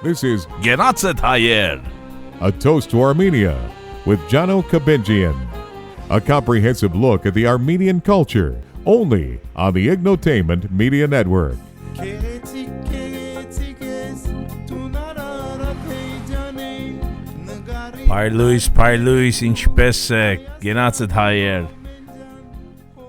This is Genatset Hayer. A Toast to Armenia with Jano Kabinjian. A comprehensive look at the Armenian culture, only on the Ignotainment Media Network. Parluis, ինչպես Genatset Hayer.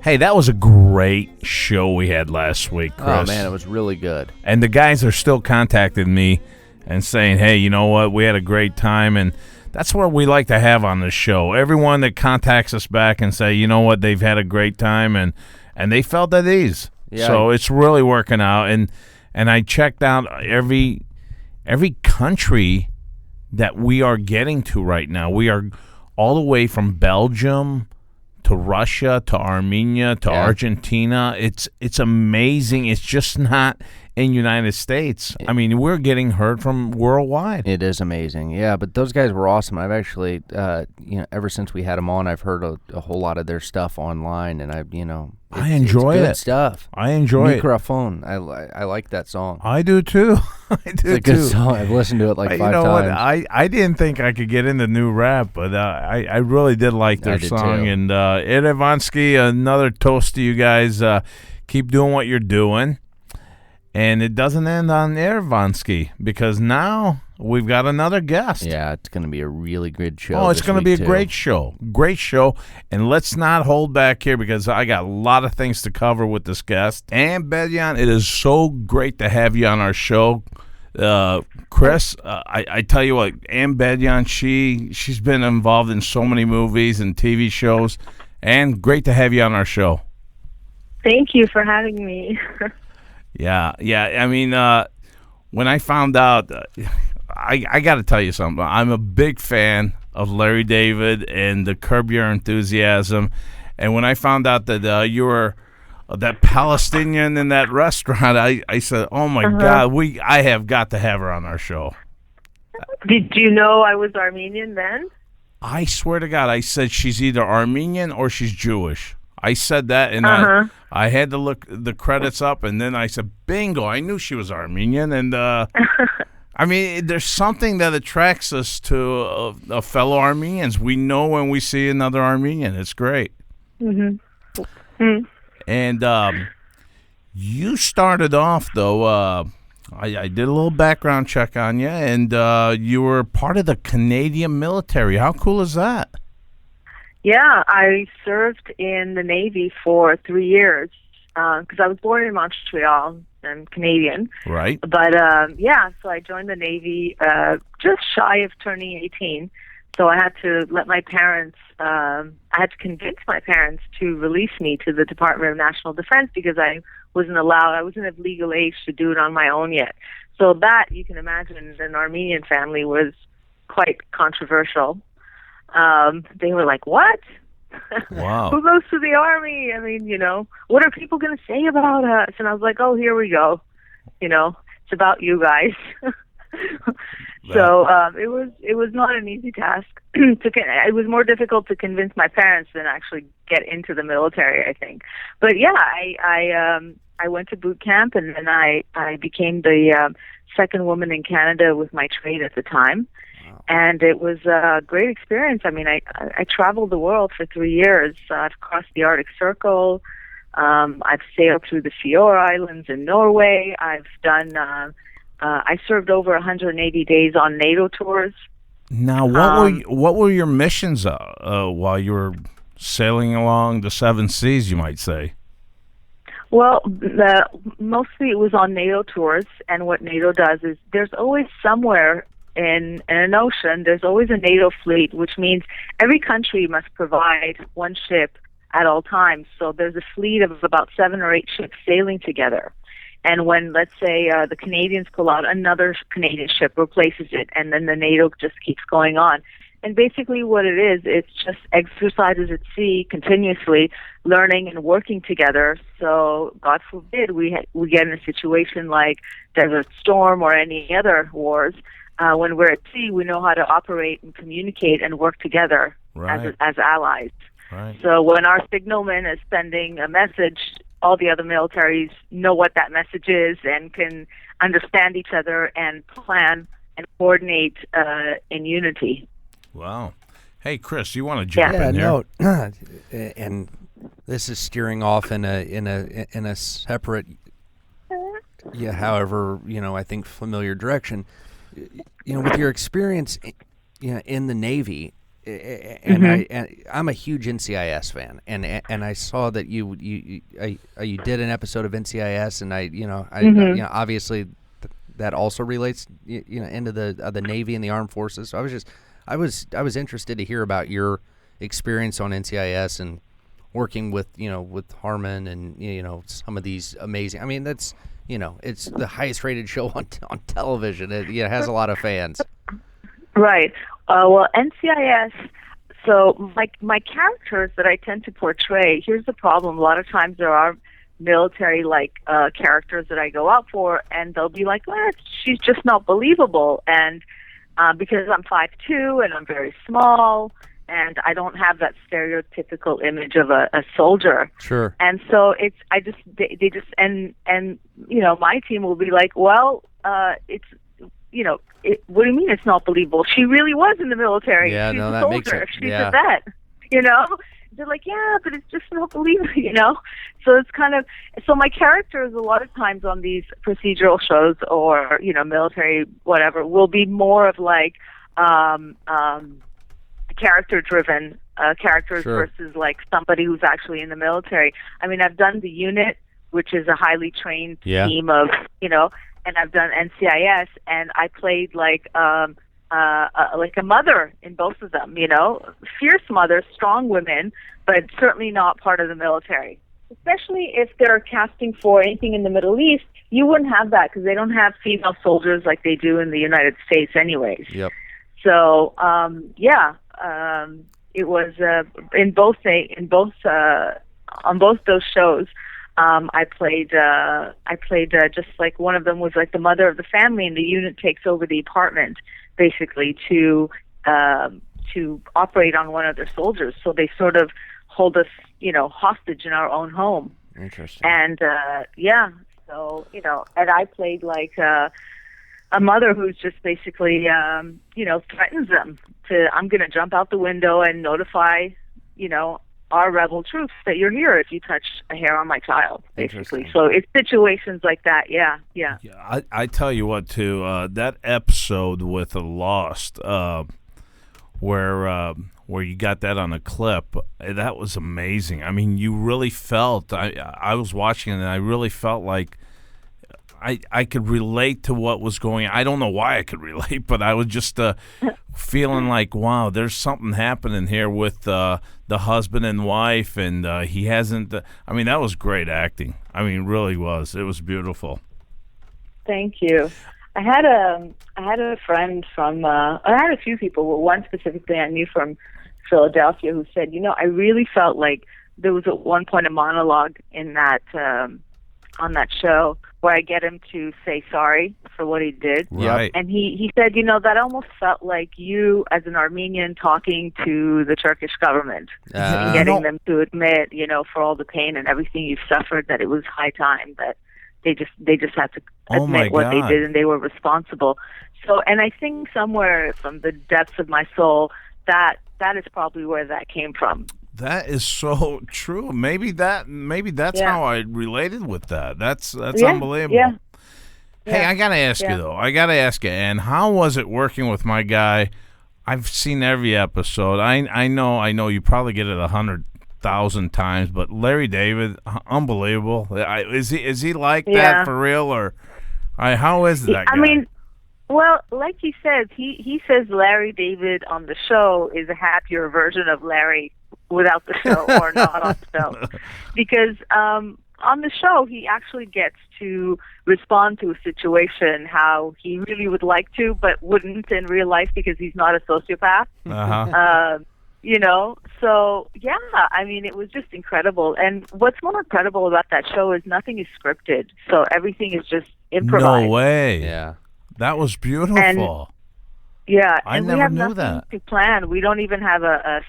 Hey, that was a great show we had last week, Chris. Oh, man, it was really good. And the guys are still contacting me and saying, hey, you know what, we had a great time, and that's what we like to have on this show. Everyone that contacts us back and say, you know what, they've had a great time, and they felt at ease. Yeah. So it's really working out, and I checked out every country that we are getting to right now. We are all the way from Belgium to Russia to Armenia to Argentina. It's amazing. It's just not in United States. I mean, we're getting heard from worldwide. It is amazing. Yeah, but those guys were awesome. I've actually, ever since we had them on, I've heard a whole lot of their stuff online, and I enjoy it's good it. Stuff. I enjoy it. Microphone. I like that song. I do too. It's a good song. I've listened to it like 5 times. What? I didn't think I could get into new rap, but I really did like their song. Too. And Erevanski, another toast to you guys. Keep doing what you're doing. And it doesn't end on Erevanski, because now we've got another guest. Yeah, it's going to be a really good show. Oh, it's going to be a great show. Great show. And let's not hold back here, because I got a lot of things to cover with this guest. And Bedyan, it is so great to have you on our show. Chris, I tell you what, Ann Bedyan, she's been involved in so many movies and TV shows. And great to have you on our show. Thank you for having me. Yeah. I mean, when I found out, I got to tell you something. I'm a big fan of Larry David and the Curb Your Enthusiasm. And when I found out that you were that Palestinian in that restaurant, I said, oh, my God, I have got to have her on our show. Did you know I was Armenian then? I swear to God, I said she's either Armenian or she's Jewish. I said that, and I had to look the credits up, and then I said, bingo, I knew she was Armenian. And, I mean, there's something that attracts us to fellow Armenians. We know when we see another Armenian. It's great. Mm-hmm. Mm. And you started off, though, I did a little background check on you, and you were part of the Canadian military. How cool is that? Yeah, I served in the Navy for 3 years because I was born in Montreal. I'm Canadian. Right. But, so I joined the Navy just shy of turning 18. So I had to let my parents, I had to convince my parents to release me to the Department of National Defense because I wasn't of legal age to do it on my own yet. So that, you can imagine, an Armenian family was quite controversial. They were like, what? Wow. Who goes to the Army? I mean, what are people going to say about us? And I was like, oh, here we go. It's about you guys. So it was not an easy task. It was more difficult to convince my parents than actually get into the military, I think. But yeah, I went to boot camp, and then I became the second woman in Canada with my trade at the time. And it was a great experience. I mean, I traveled the world for 3 years. I've crossed the Arctic Circle. I've sailed through the Fjord Islands in Norway. I've done. I served over 180 days on NATO tours. Now, what were your missions while you were sailing along the seven seas, you might say? Well, mostly it was on NATO tours. And what NATO does is there's always somewhere in an ocean, there's always a NATO fleet, which means every country must provide one ship at all times. So there's a fleet of about 7 or 8 ships sailing together. And when, let's say, the Canadians pull out, another Canadian ship replaces it, and then the NATO just keeps going on. And basically what it is, it's just exercises at sea continuously, learning and working together. So God forbid we get in a situation like Desert Storm or any other wars. When we're at sea, we know how to operate and communicate and work together as allies. Right. So when our signalman is sending a message, all the other militaries know what that message is and can understand each other and plan and coordinate in unity. Wow. Hey, Chris, you want to jump in here? No, and this is steering off in a separate, however, I think familiar direction. With your experience, in the Navy, and I'm a huge NCIS fan, and I saw that you did an episode of NCIS, and obviously that also relates into the Navy and the Armed Forces. So I was interested to hear about your experience on NCIS and working with Harmon and some of these amazing. I mean, that's it's the highest rated show on television. It has a lot of fans. Right. Well, NCIS. So my characters that I tend to portray. Here's the problem. A lot of times there are military characters that I go out for, and they'll be like, well, she's just not believable, and because I'm 5'2" and I'm very small, and I don't have that stereotypical image of a soldier. Sure. And so they just my team will be like, well, it's what do you mean it's not believable? She really was in the military. Yeah, She's no, a that soldier. makes it. She's Yeah. a vet. They're like, yeah, but it's just not believable. So it's kind of, so my characters a lot of times on these procedural shows or, military, whatever, will be more of like character-driven characters Sure. versus like somebody who's actually in the military. I mean, I've done the unit, which is a highly trained team of, and I've done NCIS, and I played like a mother in both of them, fierce mothers, strong women, but certainly not part of the military. Especially if they're casting for anything in the Middle East, you wouldn't have that because they don't have female soldiers like they do in the United States anyways. Yep. So, it was on both those shows. I played just like one of them was like the mother of the family, and the unit takes over the apartment basically to operate on one of their soldiers. So they sort of hold us, hostage in our own home. Interesting. And so and I played like a mother who's just basically threatens them to, I'm going to jump out the window and notify our rebel troops that you're here if you touch a hair on my child, basically. So it's situations like that. Yeah. I tell you what, too, that episode with the Lost, where you got that on a clip, that was amazing. I mean, you really felt, I was watching it, and I really felt like I could relate to what was going on. I don't know why I could relate, but I was just feeling like, wow, there's something happening here with the husband and wife, and he hasn't. I mean, that was great acting. I mean, it really was. It was beautiful. Thank you. I had a friend from. I had a few people, but one specifically I knew from Philadelphia who said, I really felt like there was at one point a monologue in that on that show where I get him to say sorry for what he did. Right. And he said, that almost felt like you as an Armenian talking to the Turkish government and getting them to admit, for all the pain and everything you've suffered, that it was high time that they just had to admit what they did and they were responsible. So, and I think somewhere from the depths of my soul, that is probably where that came from. That is so true. Maybe that's how I related with that. That's unbelievable. Yeah. Hey, I gotta ask you though. And how was it working with my guy? I've seen every episode. I know. You probably get it 100,000 times, but Larry David, unbelievable. Is he like that for real, or how is that guy? I mean, well, like he says, he says Larry David on the show is a happier version of Larry without the show or not on the show, because on the show he actually gets to respond to a situation how he really would like to but wouldn't in real life because he's not a sociopath. So I mean, it was just incredible. And what's more incredible about that show is nothing is scripted, so everything is just improvised. No way. Yeah, that was beautiful. Yeah, I and never we have knew nothing that. to plan. We don't even have a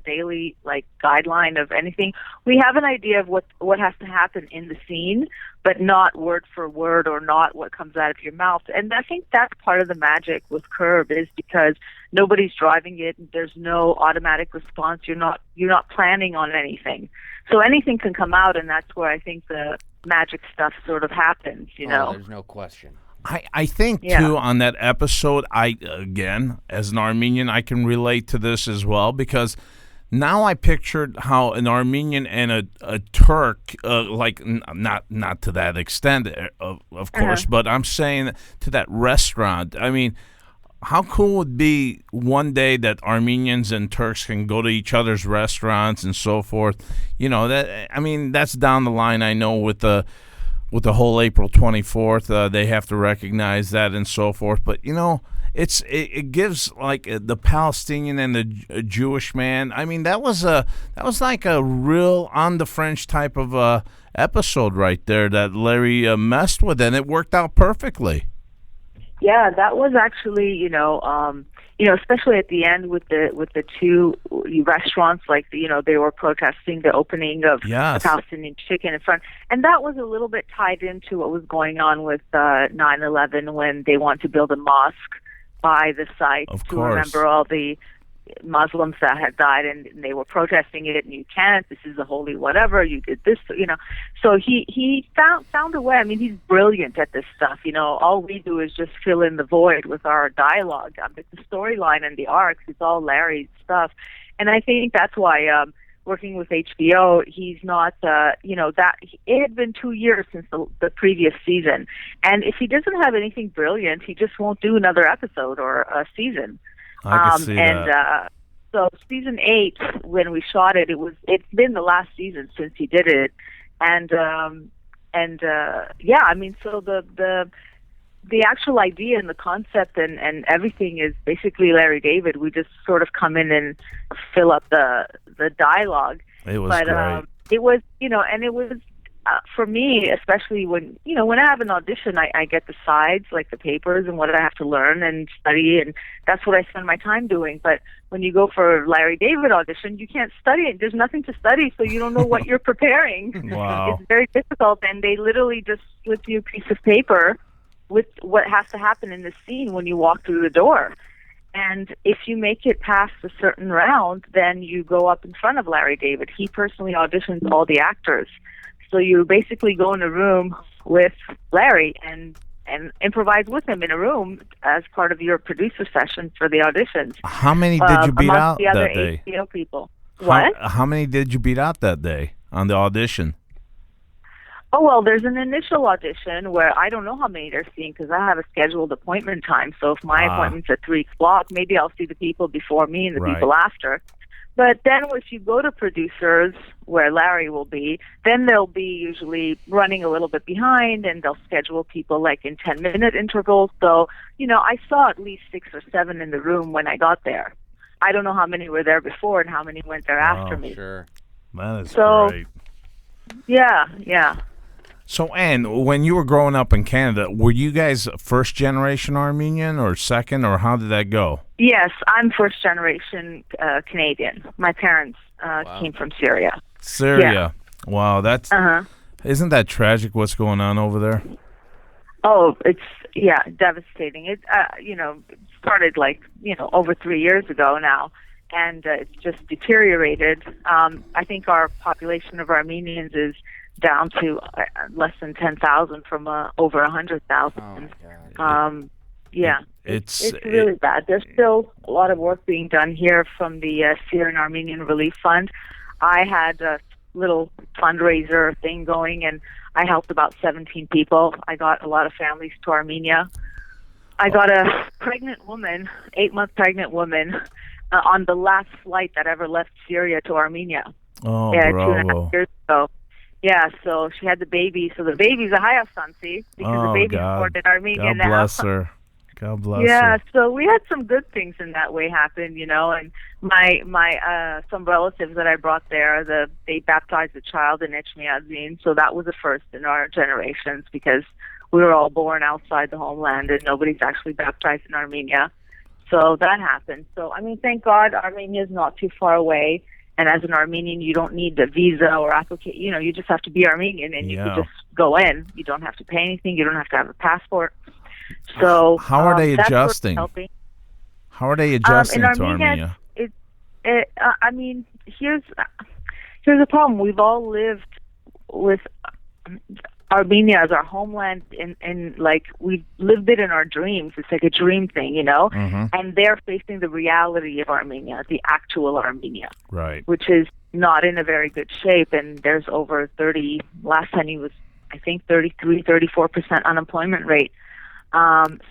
daily like guideline of anything. We have an idea of what has to happen in the scene, but not word for word or not what comes out of your mouth. And I think that's part of the magic with Curb is because nobody's driving it. There's no automatic response. You're not planning on anything, so anything can come out, and that's where I think the magic stuff sort of happens. Oh, there's no question. I think too on that episode, again as an Armenian I can relate to this as well, because now I pictured how an Armenian and a Turk not to that extent of course, but I'm saying to that restaurant. I mean, how cool would be one day that Armenians and Turks can go to each other's restaurants and so forth. That's down the line, I know, with the whole April 24th, they have to recognize that and so forth. But, it gives like the Palestinian and the Jewish man. I mean, that was like a real on the French type of episode right there that Larry messed with, and it worked out perfectly. Yeah, that was actually, especially at the end with the two restaurants, like they were protesting the opening of the Palestinian Chicken in front, and that was a little bit tied into what was going on with 9/11 when they want to build a mosque by the site remember all the Muslims that had died, and they were protesting it, and you can't, this is a holy whatever, you did this, So he found a way. I mean, he's brilliant at this stuff, all we do is just fill in the void with our dialogue. But the storyline and the arcs, it's all Larry's stuff. And I think that's why working with HBO, he's not, that it had been 2 years since the previous season. And if he doesn't have anything brilliant, he just won't do another episode or a season. I can see that. So season 8, when we shot it, it's been the last season since he did it, and so the actual idea and the concept and everything is basically Larry David. We just sort of come in and fill up the dialogue. It was great. It was, and it was. For me, especially when I have an audition, I get the sides, like the papers and what I have to learn and study, and that's what I spend my time doing. But when you go for Larry David audition, you can't study it. There's nothing to study, so you don't know what you're preparing. Wow. It's very difficult, and they literally just slip you a piece of paper with what has to happen in the scene when you walk through the door. And if you make it past a certain round, then you go up in front of Larry David. He personally auditions all the actors. So you basically go in a room with Larry and improvise with him in a room as part of your producer session for the auditions. How many did you beat out the other that day? HBO people. What? How many did you beat out that day on the audition? Oh, well, there's an initial audition where I don't know how many they're seeing because I have a scheduled appointment time. So if my appointment's at 3 o'clock, maybe I'll see the people before me and the people after. But then if you go to producers, where Larry will be, then they'll be usually running a little bit behind, and they'll schedule people like in 10-minute intervals. So, I saw at least 6 or 7 in the room when I got there. I don't know how many were there before and how many went there after me. Sure. That is great. Yeah. So, Ann, when you were growing up in Canada, were you guys first generation Armenian or second, or how did that go? Yes, I'm first generation Canadian. My parents came from Syria. Syria. Yeah. Wow, that's isn't that tragic what's going on over there? Oh, it's devastating. It started over 3 years ago now, and it's just deteriorated. I think our population of Armenians is down to less than 10,000 from over 100,000. Oh my God. It's really bad. There's still a lot of work being done here from the Syrian Armenian Relief Fund. I had a little fundraiser thing going, and I helped about 17 people. I got a lot of families to Armenia. I got a pregnant woman, 8-month pregnant woman, on the last flight that ever left Syria to Armenia. Oh, bravo. 2.5 years ago. Yeah, so she had the baby. So the baby's a Hayasansi because the baby's born in Armenia now. God bless her. God bless her. Yeah, so we had some good things in that way happen, and my some relatives that I brought there, they baptized a child in Echmiadzin, so that was a first in our generations because we were all born outside the homeland and nobody's actually baptized in Armenia. So that happened. So, I mean, thank God Armenia is not too far away. And as an Armenian, you don't need a visa or application. You know, you just have to be Armenian and you can just go in. You don't have to pay anything. You don't have to have a passport. So how are they adjusting? How are they adjusting to Armenia? I mean, here's the problem. We've all lived with Armenia as our homeland, and like we've lived it in our dreams. It's like a dream thing, you know. And they're facing the reality of Armenia, the actual Armenia, right? Which is not in a very good shape. And there's over 30. Last time he was, I think, 34% unemployment rate.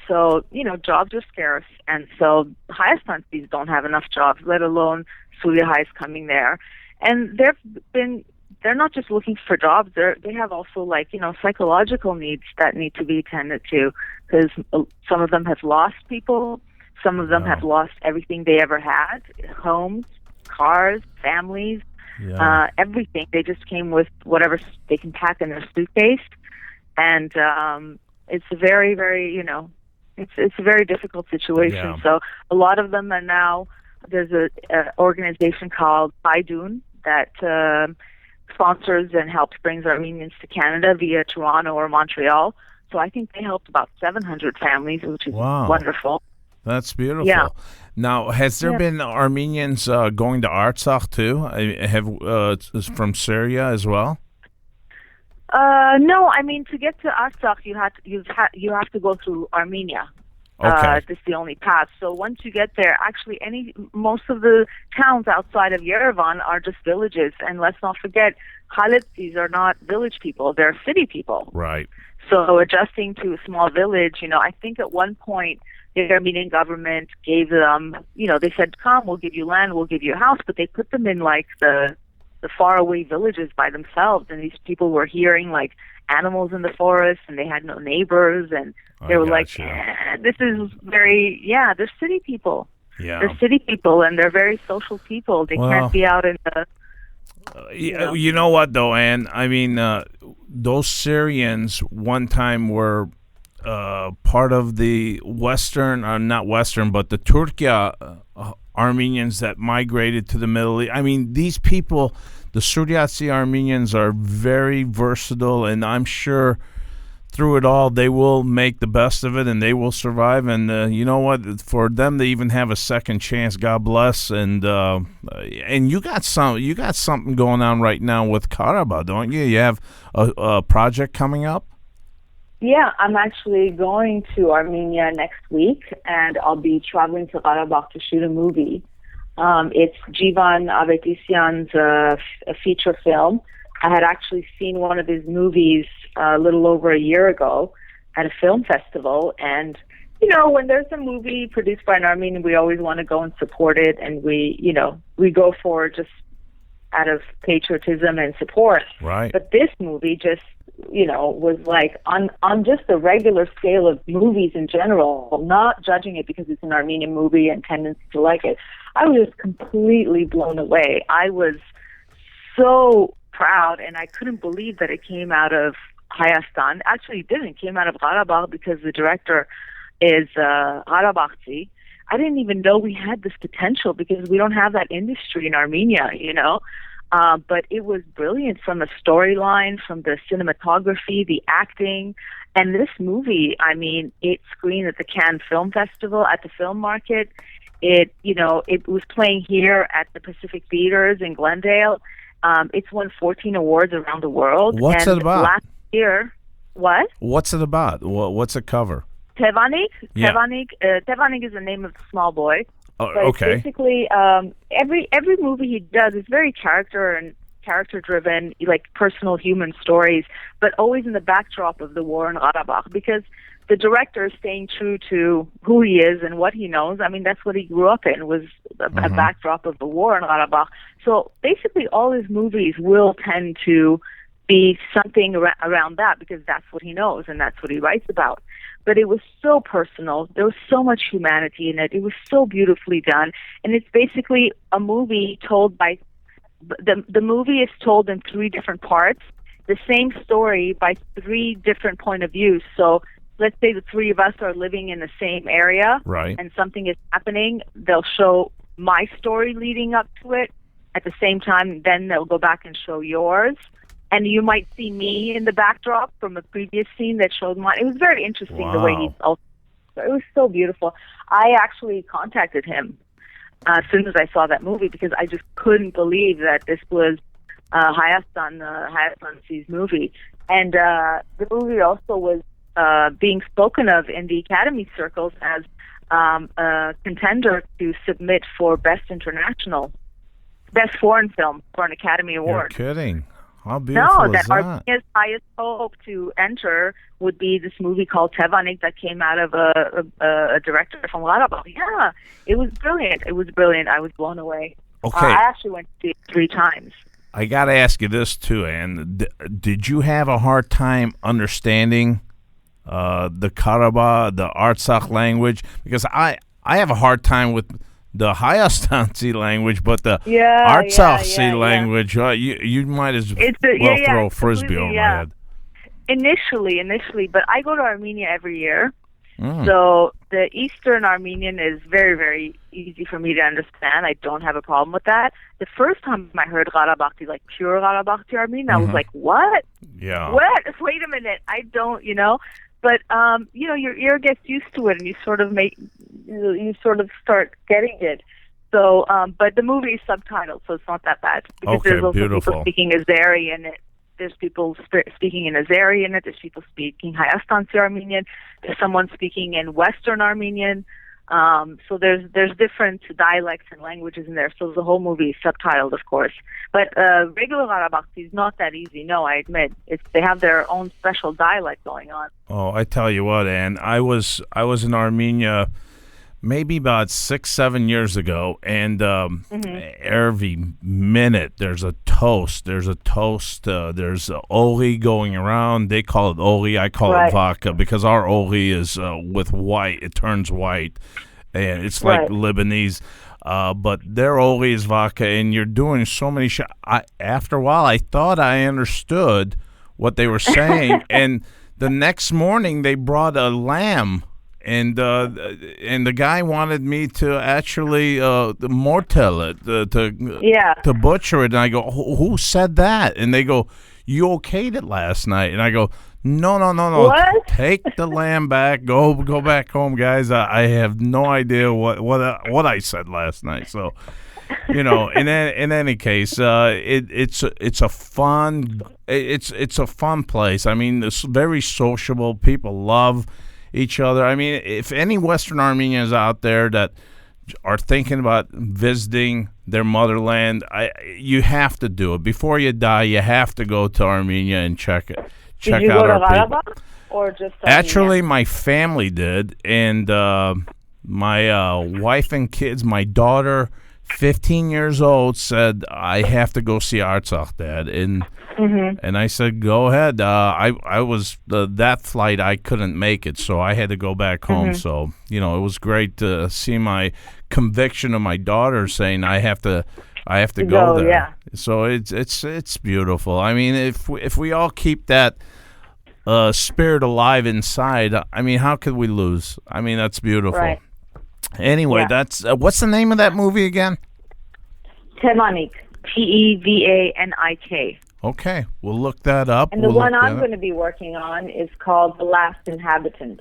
So, you know, jobs are scarce, and so Hayastansis don't have enough jobs, let alone Surya is coming there. And they're not just looking for jobs, they have also, like, you know, psychological needs that need to be attended to, because some of them have lost people, some of them have lost everything they ever had, homes, cars, families, everything. They just came with whatever they can pack in their suitcase, and it's a very, very, you know, it's a very difficult situation. Yeah. So a lot of them are now, there's a organization called Baidun that sponsors and helps brings Armenians to Canada via Toronto or Montreal. So I think they helped about 700 families, which is wonderful. That's beautiful. Yeah. Now, has there been Armenians going to Artsakh too? From Syria as well? No, I mean, to get to Artsakh, you have to go through Armenia. Okay. This is the only path. So once you get there, actually, most of the towns outside of Yerevan are just villages. And let's not forget, Khalitsis are not village people; they're city people. Right. So adjusting to a small village, you know, I think at one point the Armenian government gave them, you know, they said, "Come, we'll give you land, we'll give you a house," but they put them in like the faraway villages by themselves, and these people were hearing like animals in the forest, and they had no neighbors, and they were like, this is very, they're city people. Yeah. They're city people, and they're very social people. They can't be out in the... You know what, though, Ann? I mean, those Syrians one time were part of the not Western, but the Turkiya Armenians that migrated to the Middle East. I mean, these people, the Suryatsi Armenians, are very versatile, and I'm sure through it all they will make the best of it and they will survive. And you know what? For them to even have a second chance, God bless. And you got something going on right now with Karabakh, don't you? You have a project coming up. Yeah, I'm actually going to Armenia next week, and I'll be traveling to Karabakh to shoot a movie. It's Jivan Avetisyan's a feature film. I had actually seen one of his movies a little over a year ago at a film festival, and, you know, when there's a movie produced by an Armenian, we always want to go and support it, and we go for just out of patriotism and support. Right. But this movie just, you know, was like on just the regular scale of movies in general, not judging it because it's an Armenian movie and tendency to like it. I was just completely blown away. I was so proud, and I couldn't believe that it came out of Hayastan. Actually, it didn't. It came out of Karabakh because the director is Karabakhzi. I didn't even know we had this potential because we don't have that industry in Armenia, you know. But it was brilliant from the storyline, from the cinematography, the acting. And this movie, I mean, it screened at the Cannes Film Festival, at the Film Market. It was playing here at the Pacific Theaters in Glendale. It's won 14 awards around the world. What's it about? Last year, what? What's it about? What's it cover? Tevanik? Yeah. Tevanik is the name of the small boy. Oh, but okay. Basically, every movie he does is very character driven, like personal human stories, but always in the backdrop of the war in Karabakh, because the director is staying true to who he is and what he knows. I mean, that's what he grew up in, was a backdrop of the war in Karabakh. So basically all his movies will tend to be something around that, because that's what he knows and that's what he writes about. But it was so personal. There was so much humanity in it. It was so beautifully done. And it's basically a movie told by... The movie is told in 3 different parts, the same story by 3 different point of views. So let's say the three of us are living in the same area, Right. and something is happening, they'll show my story leading up to it. At the same time, then they'll go back and show yours. And you might see me in the backdrop from a previous scene that showed mine. It was very interesting the way he felt. It was so beautiful. I actually contacted him as soon as I saw that movie because I just couldn't believe that this was Hayastan's movie. And the movie also was being spoken of in the Academy circles as a contender to submit for Best Foreign Film for an Academy Award. You're kidding. How beautiful is that? Armenia's highest hope to enter would be this movie called Tevanik that came out of a director from Qarabağ. Yeah, it was brilliant. It was brilliant. I was blown away. Okay. I actually went to see it 3 times. I got to ask you this, too, Ann. Did you have a hard time understanding the Qarabağ, the Artsakh language? Because I have a hard time with the Hayastansi language, but the Artsakhi language, you might as well throw a frisbee over my head. Initially, but I go to Armenia every year, so the Eastern Armenian is very, very easy for me to understand. I don't have a problem with that. The first time I heard Qarabağti, like pure Qarabağti Armenian, I was like, what? Yeah. What? Wait a minute. I don't, But your ear gets used to it, and you sort of start getting it. So, but the movie is subtitled, so it's not that bad. Because there's also people speaking Azeri in it. There's people speaking in Azeri in it. There's people speaking Hayastansi Armenian. There's someone speaking in Western Armenian. So there's different dialects and languages in there. So the whole movie is subtitled, of course. But regular Qarabağti is not that easy. No, I admit they have their own special dialect going on. Oh, I tell you what, Ann, I was in Armenia maybe about 6-7 years ago, and every minute there's a toast. There's Oli going around. They call it Oli. I call it vodka because our Oli is with white. It turns white, and it's like Lebanese. But their Oli is vodka, and you're doing so many shots. After a while, I thought I understood what they were saying, and the next morning they brought a lamb. And the guy wanted me to actually mortel it, to butcher it. And I go, who said that? And they go, you okayed it last night. And I go, no. What? Take the lamb back. Go back home, guys. I have no idea what I said last night. So, in any case, it's a fun place. I mean, it's very sociable. People love each other. I mean, if any Western Armenians out there that are thinking about visiting their motherland, you have to do it. Before you die, you have to go to Armenia and check it. Check out our people. Or just Actually, my family did, and my wife and kids, my daughter, 15 years old, said, I have to go see Artsakh, Dad. And I said, go ahead. I was that flight, I couldn't make it, so I had to go back home. So, it was great to see my conviction of my daughter saying I have to go there. Yeah. So it's beautiful. I mean, if we all keep that spirit alive inside, I mean, how could we lose? I mean, that's beautiful. Right. Anyway, that's what's the name of that movie again? Tevanik. Tevanik. Okay, we'll look that up. And the one I'm going to be working on is called The Last Inhabitant.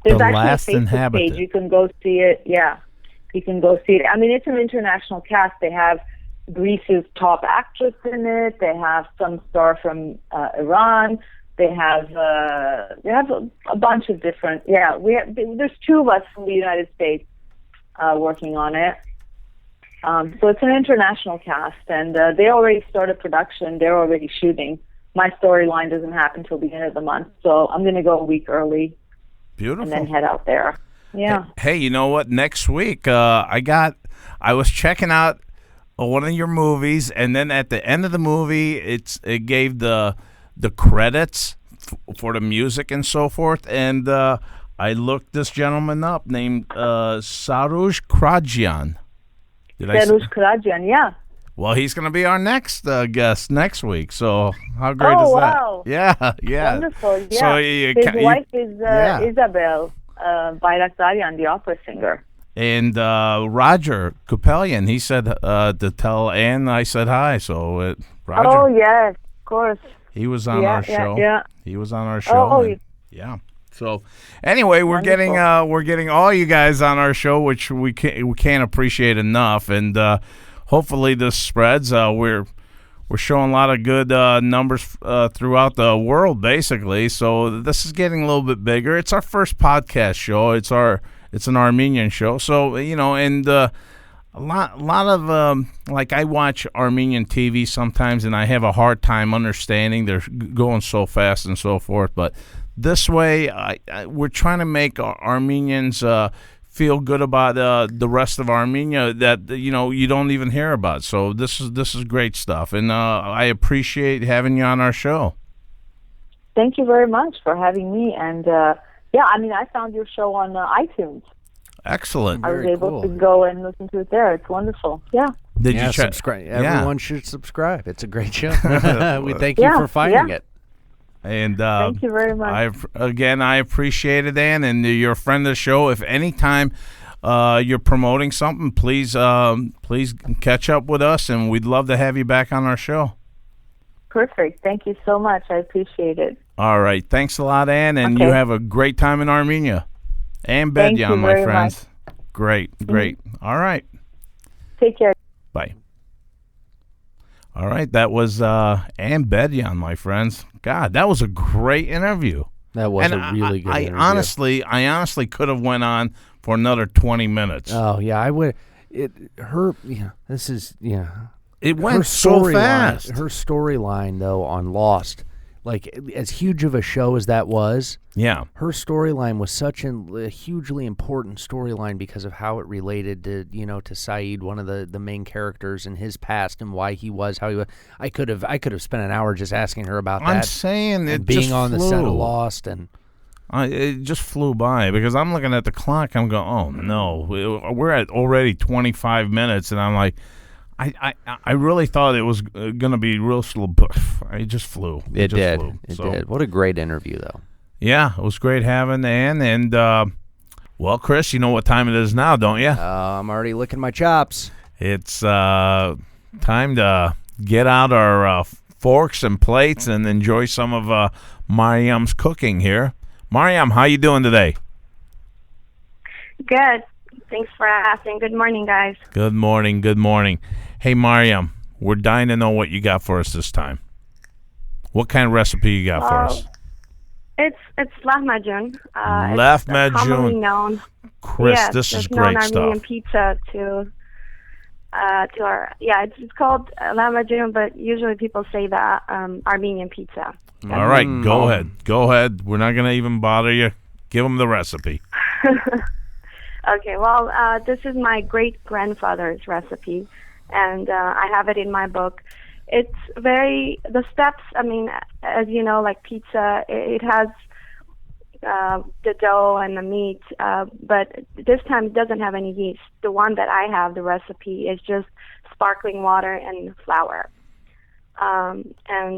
There's actually a Facebook page. You can go see it. Yeah, you can go see it. I mean, it's an international cast. They have Greece's top actress in it. They have some star from Iran. They have a bunch of different. Yeah, there's 2 of us from the United States working on it. So it's an international cast, and they already started production. They're already shooting. My storyline doesn't happen till the end of the month, so I'm going to go a week early. Beautiful. And then head out there. Yeah. Hey, you know what? Next week, I was checking out one of your movies, and then at the end of the movie, it gave the credits for the music and so forth, and I looked this gentleman up named Sarush Krajian. Sarush Krajian, yeah. Well, he's going to be our next guest next week. So how great is wow. that? Yeah. Wonderful. Yeah. So his wife is Isabel Bayraktarian, the opera singer. And Roger Kupelian, he said to tell Ann I said hi. So Roger. Oh yes, of course. He was on our show. Yeah. He was on our show. Yeah. So anyway, we're getting all you guys on our show, which we can't appreciate enough. And hopefully this spreads. We're showing a lot of good numbers throughout the world, basically. So this is getting a little bit bigger. It's our first podcast show. It's an Armenian show. So and a lot of like I watch Armenian TV sometimes, and I have a hard time understanding. They're going so fast and so forth. But this way, we're trying to make Armenians feel good about the rest of Armenia that you don't even hear about. So this is great stuff, and I appreciate having you on our show. Thank you very much for having me. And I found your show on iTunes. Excellent. I was able to go and listen to it there. It's wonderful. Yeah. Did you subscribe? Everyone should subscribe. It's a great show. We thank you for finding it. And thank you very much. I appreciate it, Ann, and you're a friend of the show. If anytime you're promoting something, please catch up with us, and we'd love to have you back on our show. Perfect. Thank you so much. I appreciate it. All right. Thanks a lot, Ann, and you have a great time in Armenia. And Bedyan, my friends. Much. Great. Mm-hmm. All right. Take care. Bye. All right, that was Ann Bedyan, my friends. God, that was a great interview. That was a really good interview. I honestly could have went on for another 20 minutes. Oh yeah, I would. It went so fast. Her storyline though on Lost, like as huge of a show as that was. Yeah, her storyline was such a hugely important storyline because of how it related to Saeed, one of the main characters, and his past and why he was how he was. I could have spent an hour just asking her about that. I'm saying it being just on flew. the set of Lost, and it just flew by because I'm looking at the clock. I'm going, oh no, we're at already 25 minutes, and I'm like, I really thought it was going to be real slow, but it just flew. It did. What a great interview, though. Yeah, it was great having Ann. And, well, Chris, you know what time it is now, don't you? I'm already licking my chops. It's time to get out our forks and plates and enjoy some of Mariam's cooking here. Mariam, how you doing today? Good. Thanks for asking. Good morning, guys. Good morning. Hey, Mariam, we're dying to know what you got for us this time. What kind of recipe you got for us? It's lahmacun. Lahmacun. Commonly known. Chris, yes, this is great known stuff. Armenian pizza to our it's called lahmacun, but usually people say that Armenian pizza. All right, go ahead. We're not gonna even bother you. Give them the recipe. Okay, well, this is my great grandfather's recipe, and I have it in my book. It's the steps, I mean, as you know, like pizza, it has the dough and the meat, but this time it doesn't have any yeast. The one that I have, the recipe, is just sparkling water and flour. And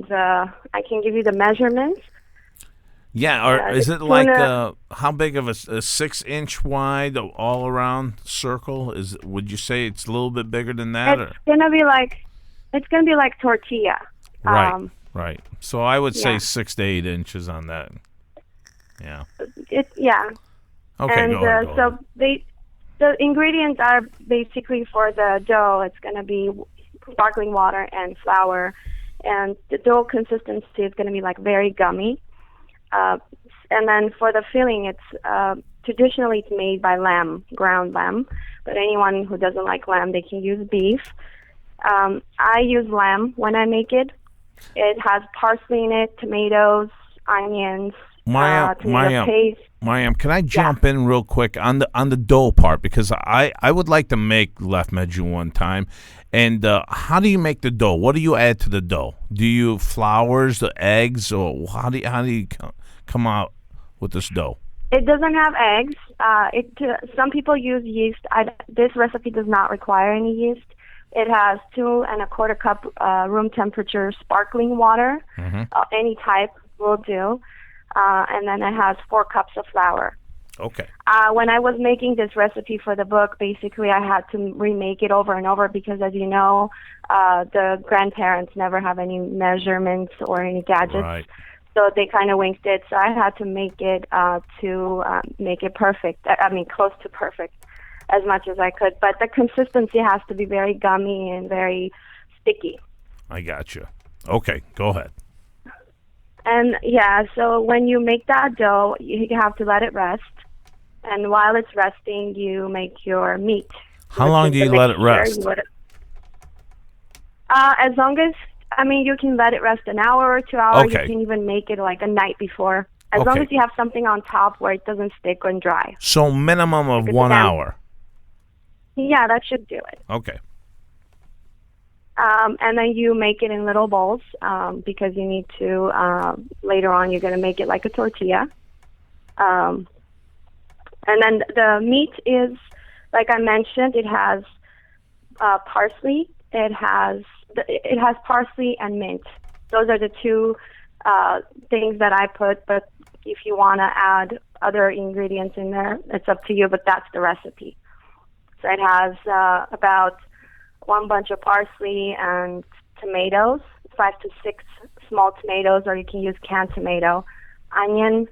I can give you the measurements. Yeah, or is it like how big of a 6-inch wide all around circle? Would you say it's a little bit bigger than that? It's gonna be like tortilla. Right. So I would say 6 to 8 inches on that. Yeah. Okay. And go ahead. So the ingredients are basically for the dough. It's gonna be sparkling water and flour, and the dough consistency is gonna be like very gummy. And then for the filling, it's traditionally it's made by ground lamb, but anyone who doesn't like lamb, they can use beef. I use lamb when I make it. It has parsley in it, tomatoes, onions, tomato paste. Mariam, can I jump in real quick on the dough part, because I would like to make lahmacun one time. And how do you make the dough? What do you add to the dough? Do you flours, the eggs, or how do you come out with this dough? It doesn't have eggs. Some people use yeast. This recipe does not require any yeast, It has 2¼ cup room temperature sparkling water. Any type will do. And then it has 4 cups of flour. Okay. When I was making this recipe for the book, basically I had to remake it over and over because, as you know, the grandparents never have any measurements or any gadgets. Right. So they kind of winged it. So I had to make it make it perfect. I mean, close to perfect as much as I could. But the consistency has to be very gummy and very sticky. I got you. Okay, go ahead. And yeah, so when you make that dough, you have to let it rest. And while it's resting, you make your meat. How long do you let it rest? As long as, I mean, you can let it rest an hour or 2 hours. Okay. You can even make it like a night before. As long as you have something on top where it doesn't stick and dry. So minimum of 1 hour. Yeah, that should do it. Okay. And then you make it in little bowls because you need to, later on, you're going to make it like a tortilla. And then the meat is, like I mentioned, it has parsley. It has parsley and mint. Those are the two things that I put. But if you want to add other ingredients in there, it's up to you. But that's the recipe. So it has about 1 bunch of parsley and tomatoes, 5 to 6 small tomatoes, or you can use canned tomato, onion.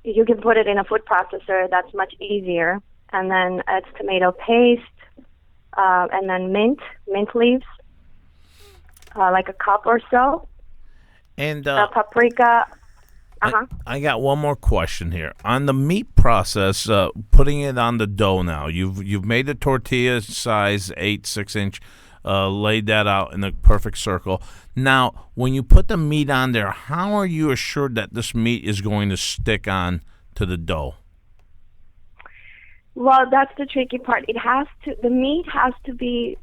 You can put it in a food processor. That's much easier. And then it's tomato paste, and then mint leaves, like a cup or so. And paprika. I got one more question here. On the meat process, putting it on the dough now, you've made the tortilla size 6-inch, laid that out in the perfect circle. Now, when you put the meat on there, how are you assured that this meat is going to stick on to the dough? Well, that's the tricky part. The meat has to be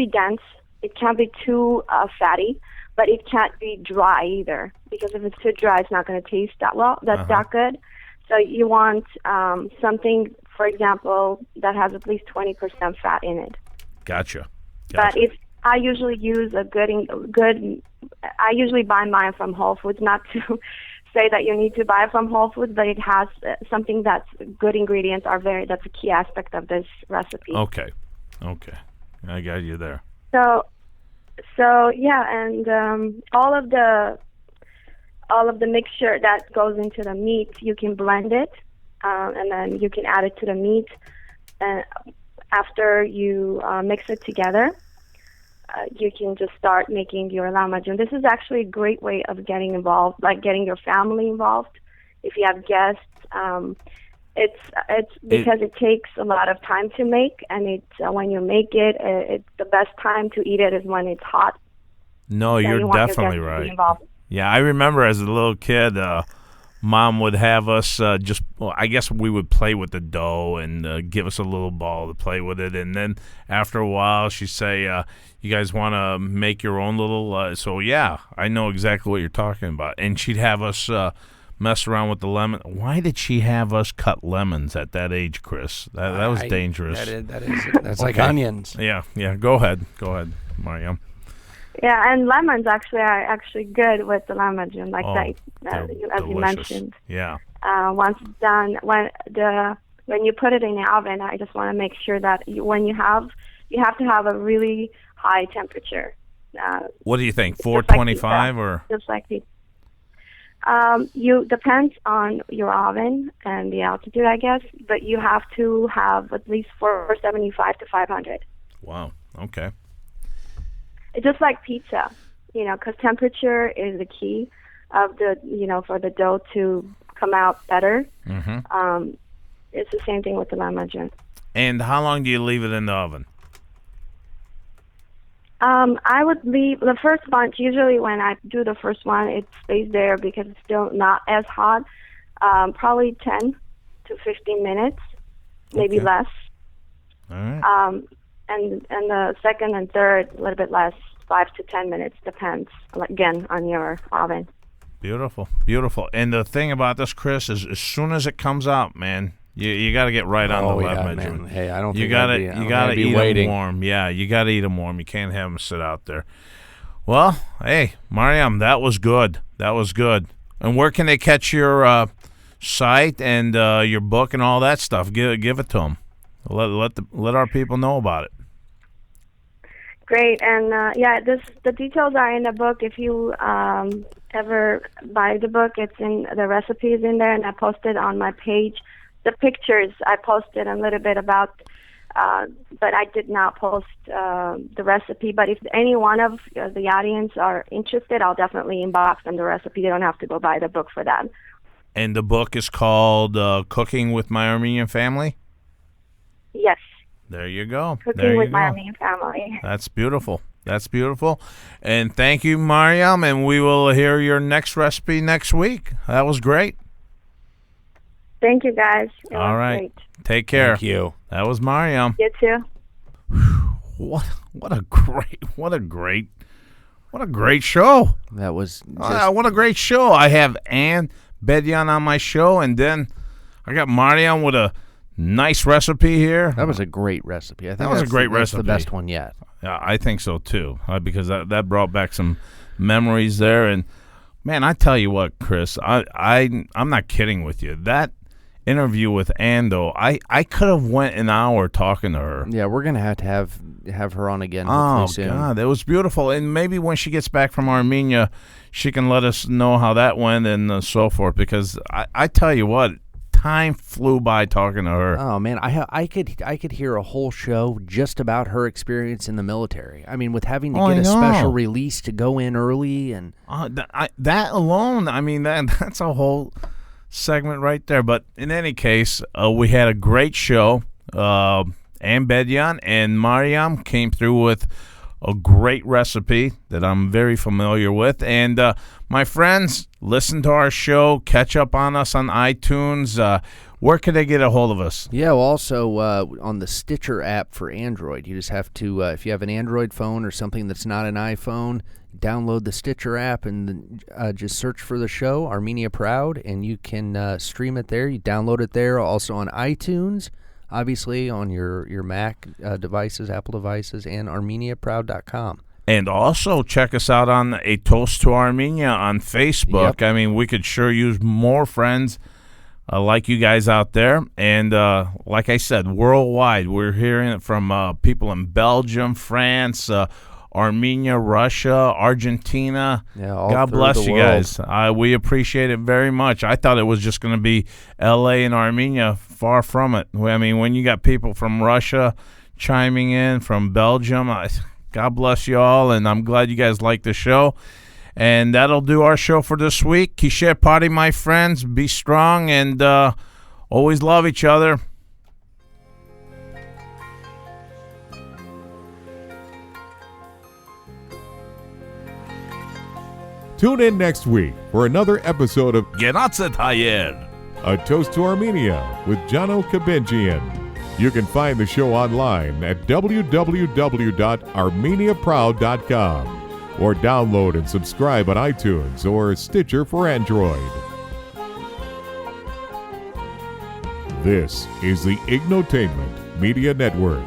dense. It can't be too fatty, but it can't be dry either, because if it's too dry, it's not going to taste that good. So you want something, for example, that has at least 20% fat in it. Gotcha. But if I usually use I usually buy mine from Whole Foods, not to say that you need to buy it from Whole Foods, but it has something that's good ingredients that's a key aspect of this recipe. Okay. I got you there. So yeah, and all of the mixture that goes into the meat, you can blend it, and then you can add it to the meat. And after you mix it together, you can just start making your lahmacun. This is actually a great way of getting involved, like getting your family involved. If you have guests, it's because it takes a lot of time to make, and it's when you make it, it's the best time to eat it is when it's hot. No, you're definitely right. Yeah, I remember as a little kid, Mom would have us I guess we would play with the dough and give us a little ball to play with it. And then after a while, she'd say, you guys want to make your own little... so, yeah, I know exactly what you're talking about. And she'd have us mess around with the lemon. Why did she have us cut lemons at that age, Chris? That was dangerous. That's like onions. Yeah. Go ahead, Mariam. Yeah, and lemons are actually good with the lahmacun, like as you mentioned. Yeah. Once it's done, when you put it in the oven, I just want to make sure that you have to have a really high temperature. What do you think? 425 or just like the. Depends on your oven and the altitude, I guess, but you have to have at least 475 to 500. Wow. Okay. It's just like pizza, because temperature is the key of for the dough to come out better. Mm-hmm. It's the same thing with the lahmacun. And how long do you leave it in the oven? I would leave the first bunch. Usually when I do the first one, it stays there because it's still not as hot. Probably 10 to 15 minutes, maybe less. All right. And the second and third, a little bit less, 5 to 10 minutes, depends, again, on your oven. Beautiful. And the thing about this, Chris, is as soon as it comes out, man, You got to get right on the lead man. measurement. Hey, I don't You think got I'd to be- you got to I'd be eat waiting. them warm. Yeah, you got to eat them warm. You can't have them sit out there. Well, hey, Mariam, that was good. That was good. And where can they catch your site and your book and all that stuff? Give it to them. Let our people know about it. Great, and the details are in the book. If you ever buy the book, it's in the recipes in there, and I posted on my page the pictures. I posted a little bit about, but I did not post the recipe. But if any one of the audience are interested, I'll definitely inbox them the recipe. They don't have to go buy the book for that. And the book is called Cooking with My Armenian Family? Yes. There you go. Cooking with My Armenian Family. That's beautiful. That's beautiful. And thank you, Mariam, and we will hear your next recipe next week. That was great. Thank you, guys. It All was right. great. Take care. Thank you. That was Mariam. You too. What a great show. That was just, What a great show. I have Ann Bedyan on my show, and then I got Mariam with a nice recipe here. that was a great recipe. I think That was a great that's recipe. the best one yet. Yeah, I think so too, because that brought back some memories there. And man, I tell you what, Chris, I'm not kidding with you. That interview with Ando, I could have went an hour talking to her. Yeah, we're gonna have her on again Oh hopefully soon. God, it was beautiful. And maybe when she gets back from Armenia, she can let us know how that went and so forth. Because I tell you what, time flew by talking to her. Oh man, I could hear a whole show just about her experience in the military. I mean, with having to Oh, get I a know. special release to go in early and That alone, I mean, that's a whole segment right there. But in any case, we had a great show. Ann Bedyan and Mariam came through with a great recipe that I'm very familiar with. And my friends, listen to our show, catch up on us on iTunes. Where can they get a hold of us? yeah. Well, also on the Stitcher app for Android, you just have to if you have an Android phone or something that's not an iPhone, download the Stitcher app and just search for the show Armenia Proud, and you can stream it there. You download it there. Also on iTunes, obviously on your Mac devices, Apple devices, and ArmeniaProud.com. And also check us out on A Toast to Armenia on Facebook. Yep. I mean, we could sure use more friends like you guys out there. And like I said, worldwide, we're hearing it from people in Belgium, France, Armenia, Russia, Argentina. Yeah, all God through bless the you world. guys. We appreciate it very much. I thought it was just going to be L.A. and Armenia. Far from it. I mean, when you got people from Russia chiming in, from Belgium, God bless you all, and I'm glad you guys like the show. And that'll do our show for this week. Kishet Party, my friends. Be strong and always love each other. Tune in next week for another episode of Genatzet Hayer. A Toast to Armenia with Jano Kabenjian. You can find the show online at www.armeniaproud.com or download and subscribe on iTunes or Stitcher for Android. This is the Ignotainment Media Network.